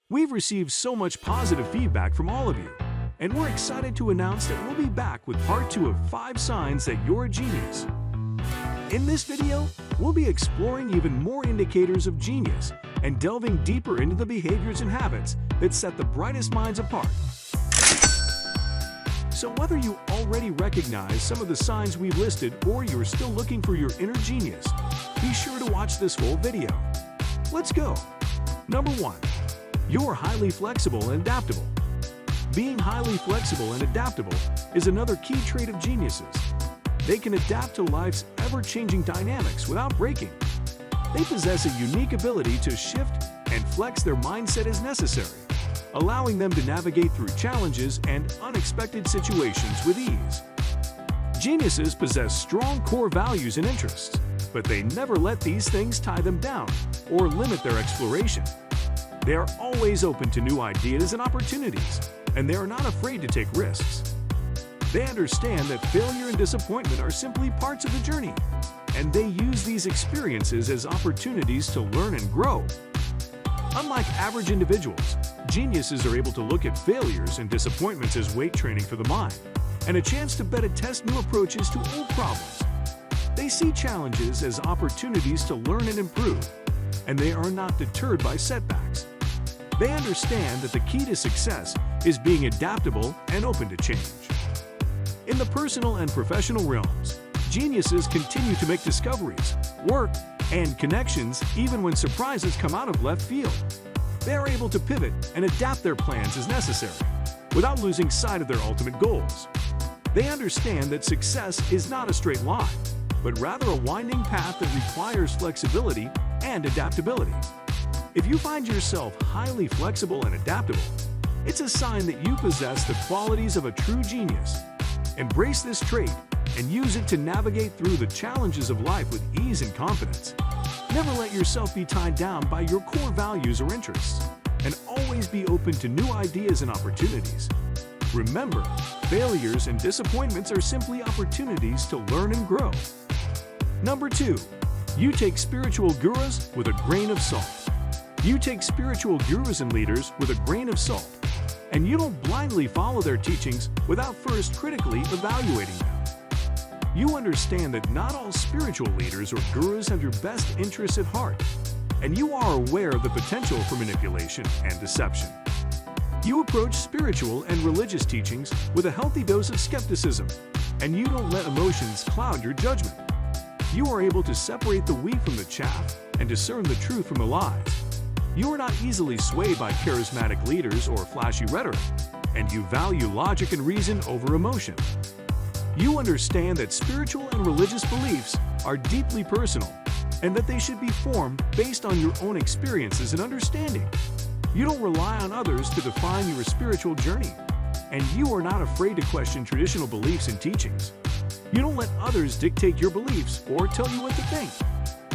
We've received so much positive feedback from all of you, and we're excited to announce that we'll be back with part 2 of 5 signs that you're a genius. In this video, we'll be exploring even more indicators of genius and delving deeper into the behaviors and habits that set the brightest minds apart. So whether you already recognize some of the signs we've listed or you're still looking for your inner genius, be sure to watch this whole video. Let's go! Number 1. You're highly flexible and adaptable. Being highly flexible and adaptable is another key trait of geniuses. They can adapt to life's ever-changing dynamics without breaking. They possess a unique ability to shift and flex their mindset as necessary, allowing them to navigate through challenges and unexpected situations with ease. Geniuses possess strong core values and interests, but they never let these things tie them down or limit their exploration. They are always open to new ideas and opportunities, and they are not afraid to take risks. They understand that failure and disappointment are simply parts of the journey, and they use these experiences as opportunities to learn and grow. Unlike average individuals, geniuses are able to look at failures and disappointments as weight training for the mind, and a chance to better test new approaches to old problems. They see challenges as opportunities to learn and improve, and they are not deterred by setbacks. They understand that the key to success is being adaptable and open to change. In the personal and professional realms, geniuses continue to make discoveries, work, and connections even when surprises come out of left field. They are able to pivot and adapt their plans as necessary, without losing sight of their ultimate goals. They understand that success is not a straight line, but rather a winding path that requires flexibility and adaptability. If you find yourself highly flexible and adaptable, it's a sign that you possess the qualities of a true genius. Embrace this trait and use it to navigate through the challenges of life with ease and confidence. Never let yourself be tied down by your core values or interests, and always be open to new ideas and opportunities. Remember, failures and disappointments are simply opportunities to learn and grow. Number 2. You take spiritual gurus with a grain of salt. You take spiritual gurus and leaders with a grain of salt, and you don't blindly follow their teachings without first critically evaluating them. You understand that not all spiritual leaders or gurus have your best interests at heart, and you are aware of the potential for manipulation and deception. You approach spiritual and religious teachings with a healthy dose of skepticism, and you don't let emotions cloud your judgment. You are able to separate the wheat from the chaff and discern the truth from the lies. You are not easily swayed by charismatic leaders or flashy rhetoric, and you value logic and reason over emotion. You understand that spiritual and religious beliefs are deeply personal, and that they should be formed based on your own experiences and understanding. You don't rely on others to define your spiritual journey, and you are not afraid to question traditional beliefs and teachings. You don't let others dictate your beliefs or tell you what to think,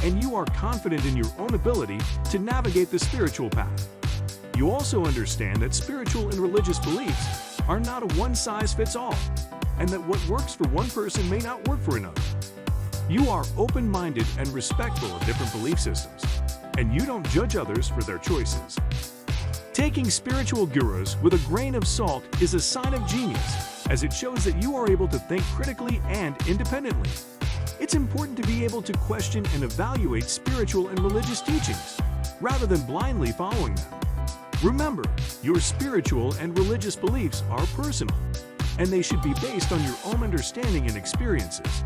and you are confident in your own ability to navigate the spiritual path. You also understand that spiritual and religious beliefs are not a one-size-fits-all, and that what works for one person may not work for another. You are open-minded and respectful of different belief systems, and you don't judge others for their choices. Taking spiritual gurus with a grain of salt is a sign of genius, as it shows that you are able to think critically and independently. It's important to be able to question and evaluate spiritual and religious teachings, rather than blindly following them. Remember, your spiritual and religious beliefs are personal, and they should be based on your own understanding and experiences.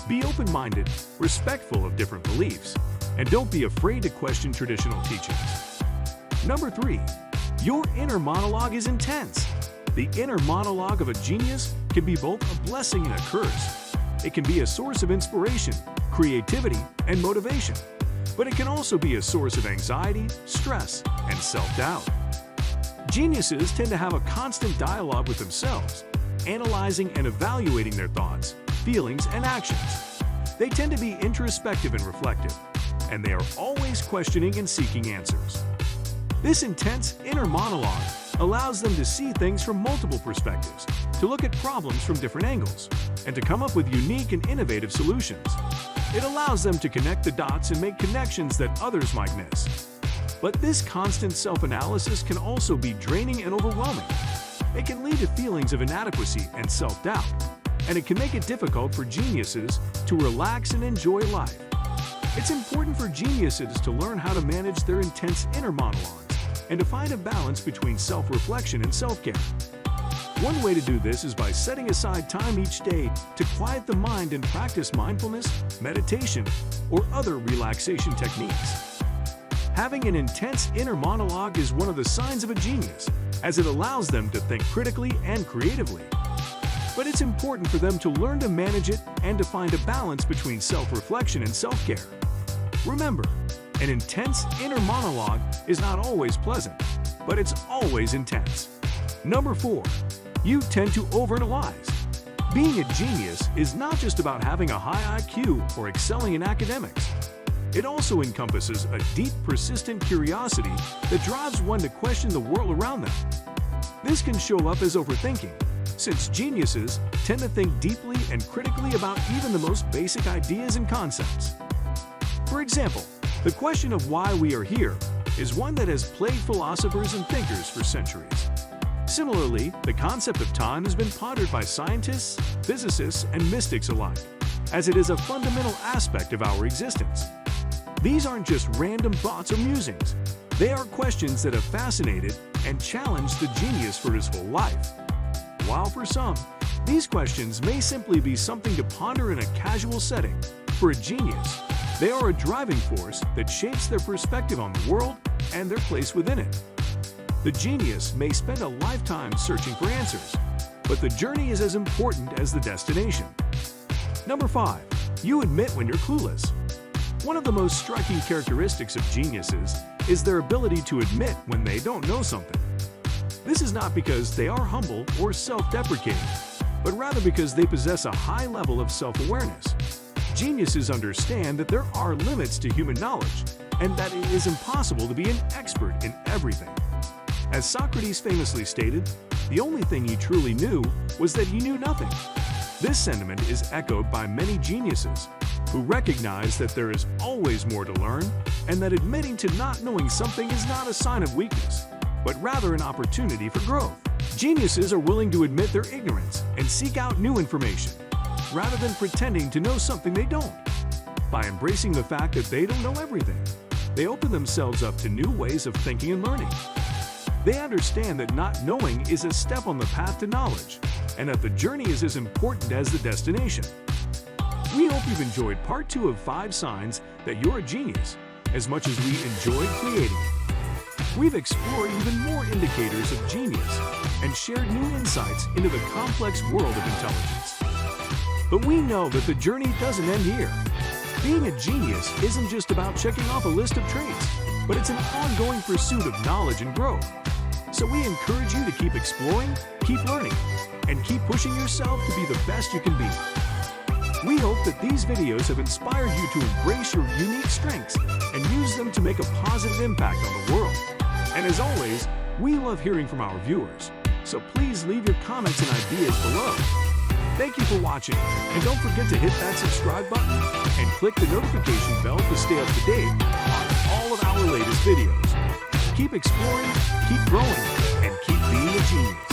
Be open-minded, respectful of different beliefs, and don't be afraid to question traditional teachings. Number 3. Your inner monologue is intense. The inner monologue of a genius can be both a blessing and a curse. It can be a source of inspiration, creativity, and motivation, but it can also be a source of anxiety, stress, and self-doubt. Geniuses tend to have a constant dialogue with themselves, analyzing and evaluating their thoughts, feelings, and actions. They tend to be introspective and reflective, and they are always questioning and seeking answers. This intense inner monologue allows them to see things from multiple perspectives, to look at problems from different angles, and to come up with unique and innovative solutions. It allows them to connect the dots and make connections that others might miss. But this constant self-analysis can also be draining and overwhelming. It can lead to feelings of inadequacy and self-doubt, and it can make it difficult for geniuses to relax and enjoy life. It's important for geniuses to learn how to manage their intense inner monologues and to find a balance between self-reflection and self-care. One way to do this is by setting aside time each day to quiet the mind and practice mindfulness, meditation, or other relaxation techniques. Having an intense inner monologue is one of the signs of a genius, as it allows them to think critically and creatively. But it's important for them to learn to manage it and to find a balance between self-reflection and self-care. Remember, an intense inner monologue is not always pleasant, but it's always intense. Number 4. You tend to overanalyze. Being a genius is not just about having a high IQ or excelling in academics. It also encompasses a deep, persistent curiosity that drives one to question the world around them. This can show up as overthinking, since geniuses tend to think deeply and critically about even the most basic ideas and concepts. For example, the question of why we are here is one that has plagued philosophers and thinkers for centuries. Similarly, the concept of time has been pondered by scientists, physicists, and mystics alike, as it is a fundamental aspect of our existence. These aren't just random thoughts or musings. They are questions that have fascinated and challenged the genius for his whole life. While for some, these questions may simply be something to ponder in a casual setting, for a genius, they are a driving force that shapes their perspective on the world and their place within it. The genius may spend a lifetime searching for answers, but the journey is as important as the destination. Number 5. You admit when you're clueless. One of the most striking characteristics of geniuses is their ability to admit when they don't know something. This is not because they are humble or self-deprecating, but rather because they possess a high level of self-awareness. Geniuses understand that there are limits to human knowledge and that it is impossible to be an expert in everything. As Socrates famously stated, the only thing he truly knew was that he knew nothing. This sentiment is echoed by many geniuses who recognize that there is always more to learn and that admitting to not knowing something is not a sign of weakness, but rather an opportunity for growth. Geniuses are willing to admit their ignorance and seek out new information, rather than pretending to know something they don't. By embracing the fact that they don't know everything, they open themselves up to new ways of thinking and learning. They understand that not knowing is a step on the path to knowledge, and that the journey is as important as the destination. We hope you've enjoyed part 2 of 5 signs that you're a genius, as much as we enjoyed creating it. We've explored even more indicators of genius and shared new insights into the complex world of intelligence. But we know that the journey doesn't end here. Being a genius isn't just about checking off a list of traits, but it's an ongoing pursuit of knowledge and growth. So we encourage you to keep exploring, keep learning, and keep pushing yourself to be the best you can be. We hope that these videos have inspired you to embrace your unique strengths and use them to make a positive impact on the world. And as always, we love hearing from our viewers, so please leave your comments and ideas below. Thank you for watching, and don't forget to hit that subscribe button and click the notification bell to stay up to date on all of our latest videos. Keep exploring, keep growing, and keep being a genius.